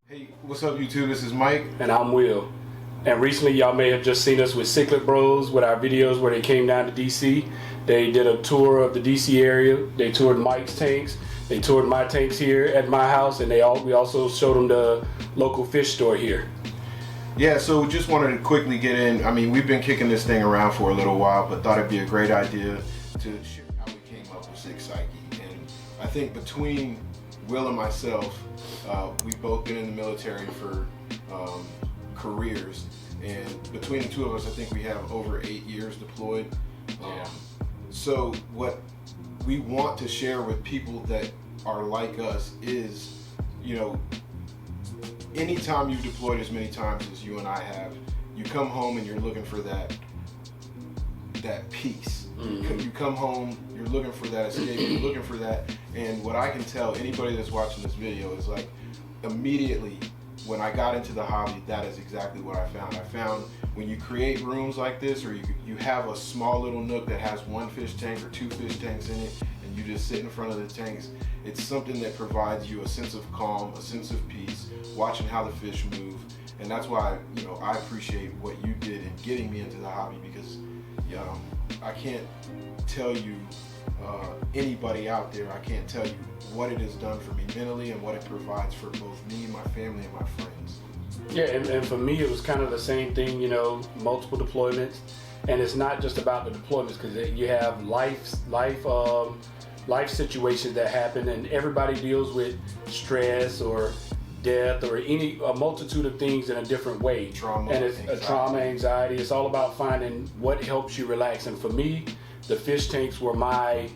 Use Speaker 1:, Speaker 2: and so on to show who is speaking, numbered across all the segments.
Speaker 1: Hey, what's up YouTube? This is Mike.
Speaker 2: And I'm Will. And recently y'all may have just seen us with Cichlid Bros with our videos where they came down to DC. They did a tour of the DC area. They toured Mike's tanks. They toured my tanks here at my house, and we also showed them the local fish store here.
Speaker 1: Yeah, so just wanted to quickly get in. I mean, we've been kicking this thing around for a little while, but thought it'd be a great idea to share how we came up with Cich Psyche. And I think between Will and myself, we've both been in the military for careers, and between the two of us, I think we have over 8 years deployed. So what we want to share with people that are like us is, you know, anytime you've deployed as many times as you and I have, you come home and you're looking for that peace. Mm-hmm. You come home, you're looking for that escape, you're looking for that, and what I can tell anybody that's watching this video is like, immediately when I got into the hobby, that is exactly what I found. I found when you create rooms like this, or you have a small little nook that has 1 fish tank or 2 fish tanks in it, and you just sit in front of the tanks, it's something that provides you a sense of calm, a sense of peace, watching how the fish move. And that's why, you know, I appreciate what you did in getting me into the hobby, because I can't tell you, anybody out there, I can't tell you what it has done for me mentally and what it provides for both me, my family, and my friends.
Speaker 2: Yeah, and for me it was kind of the same thing, you know, multiple deployments. And it's not just about the deployments, because you have life situations that happen, and everybody deals with stress or death or a multitude of things in a different way.
Speaker 1: Trauma,
Speaker 2: and it's
Speaker 1: anxiety.
Speaker 2: Trauma, anxiety. It's all about finding what helps you relax. And for me, the fish tanks were my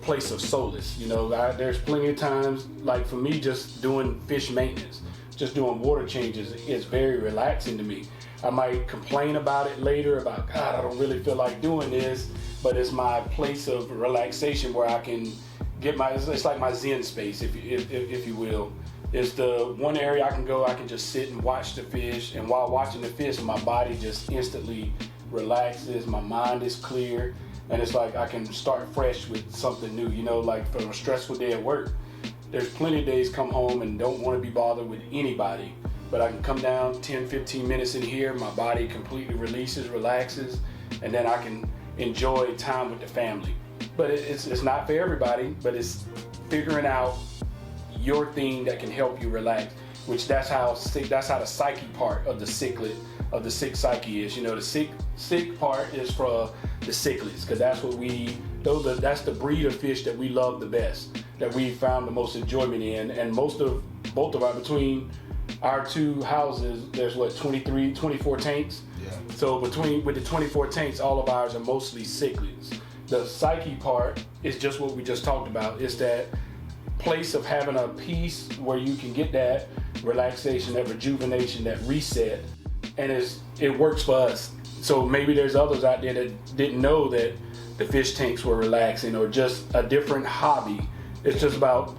Speaker 2: place of solace. You know, there's plenty of times, like for me, just doing fish maintenance, just doing water changes is very relaxing to me. I might complain about it later, about, God, I don't really feel like doing this, but it's my place of relaxation where I can get it's like my Zen space, if you will. It's the one area I can go, I can just sit and watch the fish, and while watching the fish, my body just instantly relaxes, my mind is clear, and it's like I can start fresh with something new, you know, like from a stressful day at work. There's plenty of days come home and don't want to be bothered with anybody, but I can come down 10, 15 minutes in here, my body completely releases, relaxes, and then I can enjoy time with the family. But it's not for everybody, but it's figuring out your thing that can help you relax, which that's how the psyche part of the cichlid, of the Cich Psyche is. You know, the sick part is for the cichlids, because that's what that's the breed of fish that we love the best, that we found the most enjoyment in. And between our 2 houses, there's what, 24 tanks?
Speaker 1: Yeah.
Speaker 2: So with the 24 tanks, all of ours are mostly cichlids. The psyche part is just what we just talked about. It's that place of having a peace where you can get that relaxation, that rejuvenation, that reset, and it works for us. So maybe there's others out there that didn't know that the fish tanks were relaxing, or just a different hobby. It's just about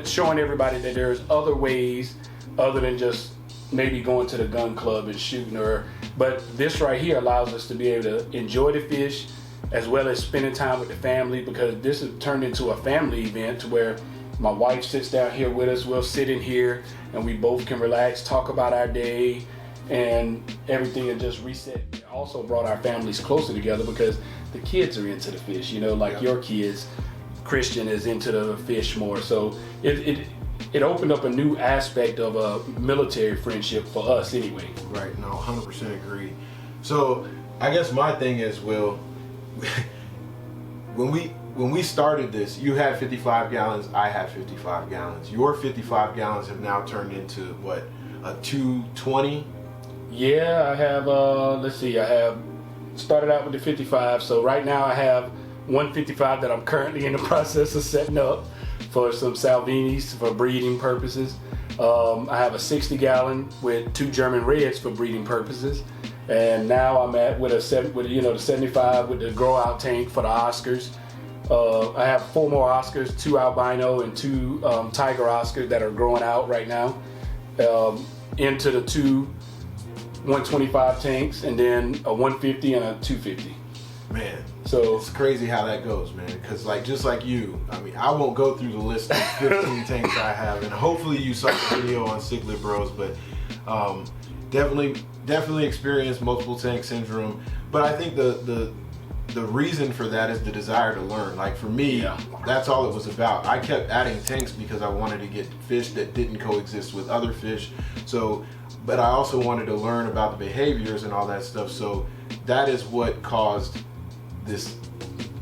Speaker 2: showing everybody that there's other ways other than just maybe going to the gun club and shooting, but this right here allows us to be able to enjoy the fish as well as spending time with the family, because this has turned into a family event to where my wife sits down here with us, we'll sit in here and we both can relax, talk about our day, and everything, and just reset. It also brought our families closer together because the kids are into the fish, you know, like your kids. Christian is into the fish more, so it opened up a new aspect of a military friendship for us anyway.
Speaker 1: Right, no, 100% agree. So I guess my thing is, Will, when we started this, you had 55 gallons, I had 55 gallons. Your 55 gallons have now turned into what, a 220?
Speaker 2: Yeah, I have, let's see, I have started out with the 55, so right now I have 155 that I'm currently in the process of setting up for some Salvinis for breeding purposes. I have a 60 gallon with 2 German Reds for breeding purposes. And now I'm at the 75 with the grow out tank for the Oscars. I have 4 more Oscars, 2 albino and 2 tiger Oscars that are growing out right now. Into the 2 125 tanks, and then a 150 and a 250.
Speaker 1: Man,
Speaker 2: so
Speaker 1: it's crazy how that goes, man. Because just like you, I mean, I won't go through the list of 15 tanks I have, and hopefully you saw the video on Cichlid Bros, but definitely experienced multiple tank syndrome. But I think the reason for that is the desire to learn. Like for me, that's all it was about. I kept adding tanks because I wanted to get fish that didn't coexist with other fish. So, but I also wanted to learn about the behaviors and all that stuff. So that is what caused this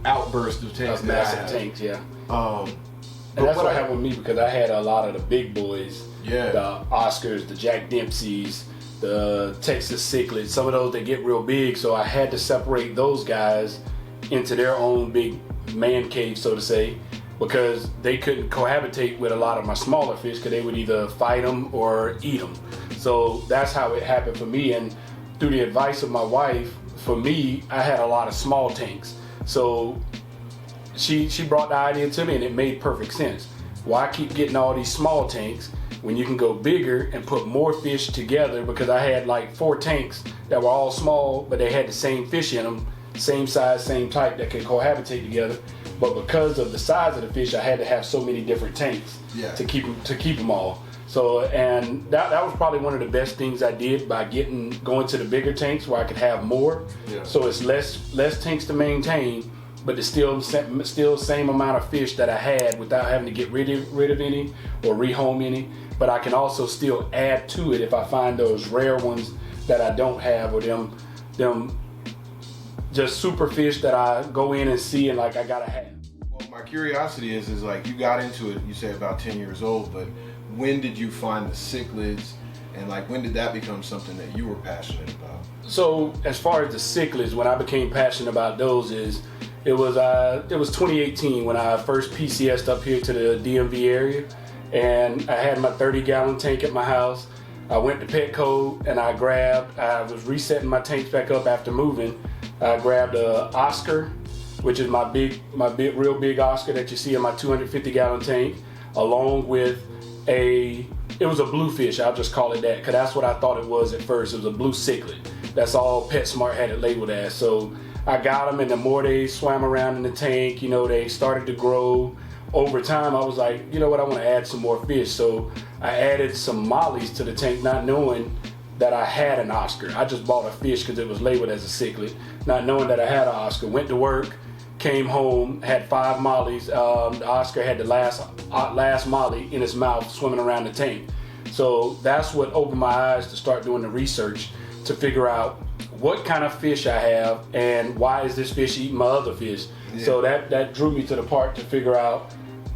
Speaker 1: outburst of tanks.
Speaker 2: Of massive tanks, yeah. And that's what happened with me, because I had a lot of the big boys.
Speaker 1: Yeah.
Speaker 2: The Oscars, the Jack Dempseys, the Texas Cichlids, some of those that get real big. So I had to separate those guys into their own big man cave, so to say, because they couldn't cohabitate with a lot of my smaller fish, because they would either fight them or eat them. So that's how it happened for me. And through the advice of my wife, for me, I had a lot of small tanks. So she brought the idea to me, and it made perfect sense. Why keep getting all these small tanks when you can go bigger and put more fish together? Because I had like 4 tanks that were all small, but they had the same fish in them, same size, same type, that could cohabitate together. But because of the size of the fish, I had to have so many different tanks to keep them all. So, and that was probably one of the best things I did, by going to the bigger tanks where I could have more.
Speaker 1: Yeah.
Speaker 2: So it's less tanks to maintain, but it's still same amount of fish that I had without having to get rid of any or rehome any. But I can also still add to it if I find those rare ones that I don't have, or them just super fish that I go in and see and like I gotta have.
Speaker 1: Well, my curiosity is like, you got into it, you say about 10 years old, but when did you find the cichlids, and like when did that become something that you were passionate about?
Speaker 2: So as far as the cichlids, when I became passionate about those, it was 2018 when I first PCS'd up here to the DMV area, and I had my 30-gallon tank at my house. I went to Petco and I was resetting my tanks back up after moving. I grabbed a Oscar, which is my real big Oscar that you see in my 250-gallon tank, along with it was a bluefish, I'll just call it that, because that's what I thought it was at first. It was a blue cichlid. That's all PetSmart had it labeled as. So I got them, and the more they swam around in the tank, they started to grow. Over time, I was like, you know what, I want to add some more fish. So I added some mollies to the tank, not knowing that I had an Oscar. I just bought a fish because it was labeled as a cichlid, not knowing that I had an Oscar. Went to work, came home, had 5 mollies. The Oscar had the last molly in his mouth swimming around the tank. So that's what opened my eyes to start doing the research to figure out what kind of fish I have and why is this fish eating my other fish. Yeah. So that drew me to the part to figure out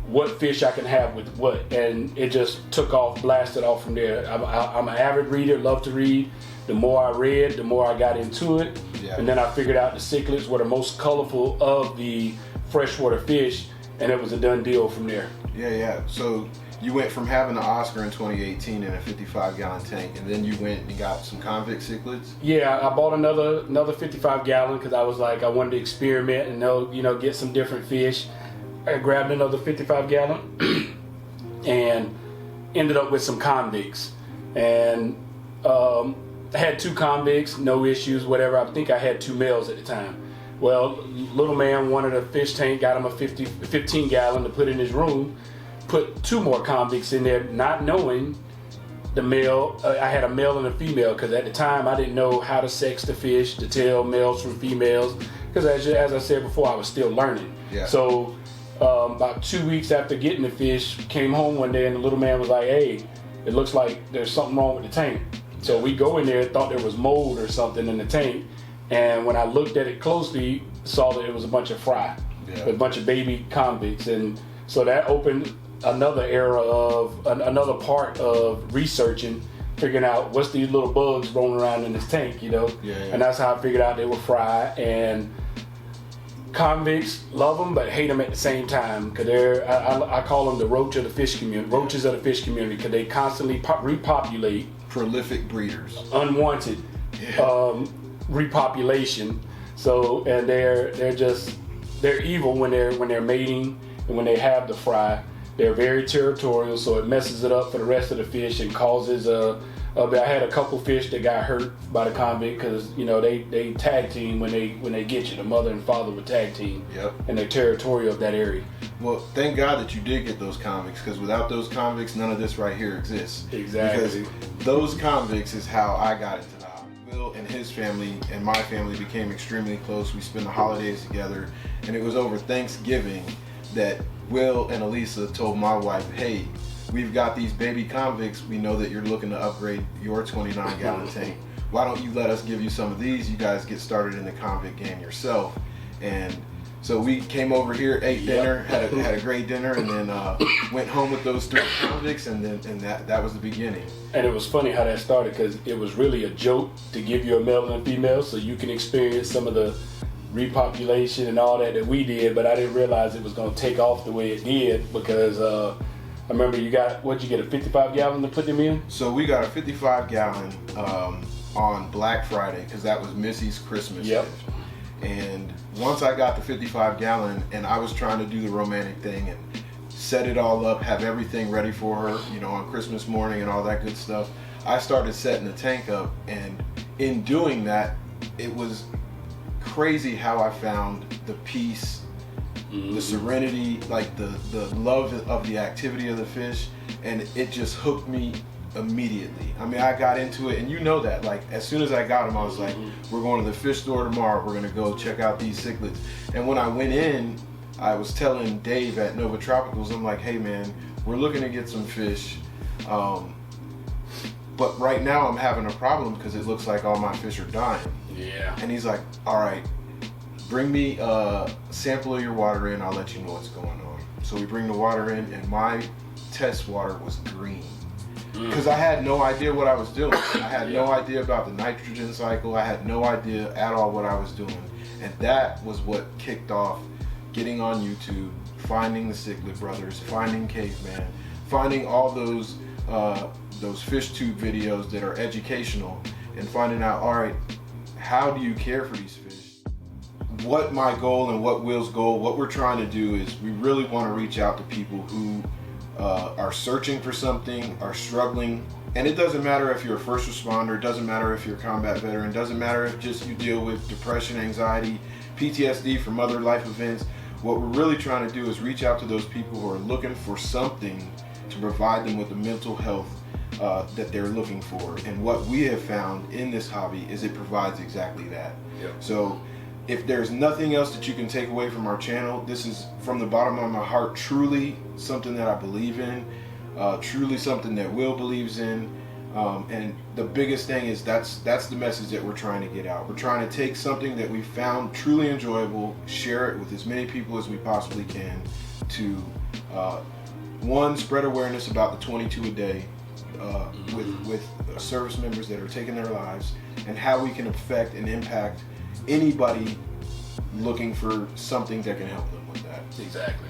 Speaker 2: what fish I can have with what, and it just took off, blasted off from there. I'm an avid reader, love to read. The more I read, the more I got into it. Yeah. And then I figured out the cichlids were the most colorful of the freshwater fish, and it was a done deal from there.
Speaker 1: Yeah. So you went from having an Oscar in 2018 in a 55-gallon tank, and then you went and got some convict cichlids?
Speaker 2: Yeah, I bought another 55-gallon because I was like, I wanted to experiment and get some different fish. I grabbed another 55-gallon and ended up with some convicts, and had 2 convicts, no issues, whatever. I think I had 2 males at the time. Well, little man wanted a fish tank, got him a 15-gallon to put in his room, put 2 more convicts in there, not knowing the male. I had a male and a female, because at the time I didn't know how to sex the fish, to tell males from females, because as I said before, I was still learning.
Speaker 1: Yeah.
Speaker 2: So about 2 weeks after getting the fish, came home one day and the little man was like, hey, it looks like there's something wrong with the tank. So we go in there, thought there was mold or something in the tank, and when I looked at it closely, saw that it was a bunch of fry, a bunch of baby convicts. And so that opened another another part of researching, figuring out what's these little bugs rolling around in this tank, Yeah. And that's how I figured out they were fry. And convicts love them but hate them at the same time, because I call them the roaches of the fish community, because they constantly repopulate.
Speaker 1: Prolific breeders.
Speaker 2: Unwanted repopulation. So, and they're evil when they're mating and when they have the fry. They're very territorial, so it messes it up for the rest of the fish and causes a But I had a couple fish that got hurt by the convict because they tag team when they get you. The mother and father would tag team.
Speaker 1: Yep.
Speaker 2: And they're territorial of that area.
Speaker 1: Well, thank God that you did get those convicts, because without those convicts, none of this right here exists.
Speaker 2: Exactly.
Speaker 1: Because those convicts is how I got into the hobby. Will and his family and my family became extremely close. We spent the holidays together, and it was over Thanksgiving that Will and Elisa told my wife, hey, we've got these baby convicts. We know that you're looking to upgrade your 29-gallon tank. Why don't you let us give you some of these? You guys get started in the convict game yourself. And so we came over here, ate dinner, had a great dinner, and then went home with those 3 convicts, and that was the beginning.
Speaker 2: And it was funny how that started, because it was really a joke to give you a male and a female so you can experience some of the repopulation and all that we did, but I didn't realize it was going to take off the way it did, because I remember you get a 55-gallon to put them in?
Speaker 1: So we got a 55-gallon on Black Friday, because that was Missy's Christmas gift. And once I got the 55-gallon and I was trying to do the romantic thing and set it all up, have everything ready for her, on Christmas morning and all that good stuff, I started setting the tank up. And in doing that, it was crazy how I found the peace, the serenity, like the love of the activity of the fish, and it just hooked me immediately. I mean, I got into it, and that, like, as soon as I got them, I was like, we're going to the fish store tomorrow, we're going to go check out these cichlids. And when I went in, I was telling Dave at Nova Tropicals, I'm like, hey man, we're looking to get some fish, but right now I'm having a problem because it looks like all my fish are dying.
Speaker 2: Yeah.
Speaker 1: And he's like, all right, bring me a sample of your water in, I'll let you know what's going on. So we bring the water in, and my test water was green. Because I had no idea what I was doing. I had no idea about the nitrogen cycle. I had no idea at all what I was doing. And that was what kicked off getting on YouTube, finding the Cichlid Brothers, finding Caveman, finding all those fish tube videos that are educational, and finding out, all right, how do you care for these fish? What my goal and what Will's goal, what we're trying to do is we really want to reach out to people who are searching for something, are struggling. And it doesn't matter if you're a first responder, it doesn't matter if you're a combat veteran, it doesn't matter if just you deal with depression, anxiety, PTSD from other life events. What we're really trying to do is reach out to those people who are looking for something to provide them with the mental health that they're looking for. And what we have found in this hobby is it provides exactly that.
Speaker 2: Yep.
Speaker 1: So if there's nothing else that you can take away from our channel, this is from the bottom of my heart truly something that I believe in, truly something that Will believes in, and the biggest thing is that's the message that we're trying to get out. We're trying to take something that we found truly enjoyable, share it with as many people as we possibly can to one, spread awareness about the 22 a day with service members that are taking their lives, and how we can affect and impact anybody looking for something that can help them with that.
Speaker 2: Exactly.